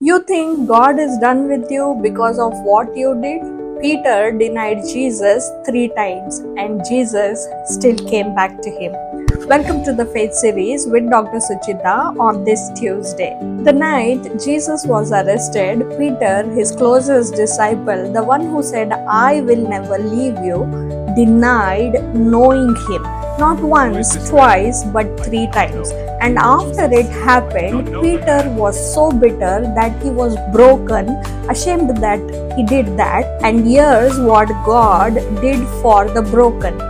You think God is done with you because of what you did? Peter denied Jesus 3 times and Jesus still came back to him. Welcome to the Faith Series with Dr. Suchita on this Tuesday. The night Jesus was arrested, Peter, his closest disciple, the one who said, "I will never leave you," denied knowing him. Not once, twice, but 3 times. And after it happened, Peter was so bitter that he was broken, ashamed that he did that. And here's what God did for the broken.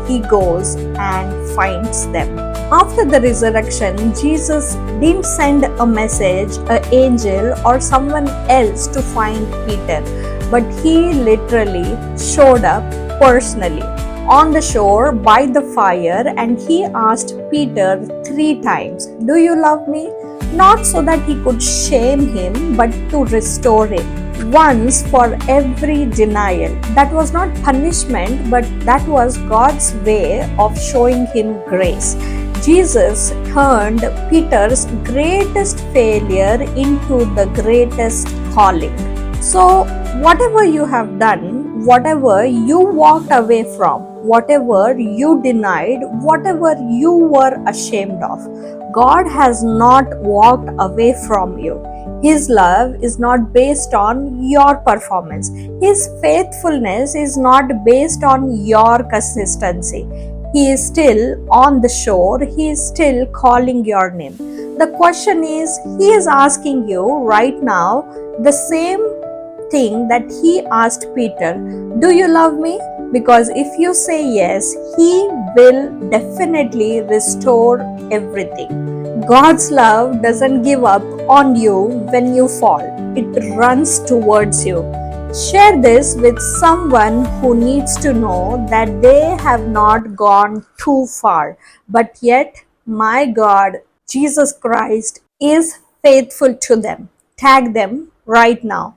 He goes and finds them. After the resurrection, Jesus didn't send a message, an angel, or someone else to find Peter, but he literally showed up personally on the shore by the fire, and he asked Peter 3 times, "Do you love me?" Not so that he could shame him, but to restore him. Once for every denial. That was not punishment, but that was God's way of showing him grace. Jesus turned Peter's greatest failure into the greatest calling. So, whatever you have done, whatever you walked away from, whatever you denied, whatever you were ashamed of, God has not walked away from you. His love is not based on your performance. His faithfulness is not based on your consistency. He is still on the shore. He is still calling your name. The question is, He is asking you right now the same thing that He asked Peter. Do you love me? Because if you say yes, He will definitely restore everything. God's love doesn't give up on you when you fall. It runs towards you. Share this with someone who needs to know that they have not gone too far, but yet my God, Jesus Christ, is faithful to them. Tag them right now.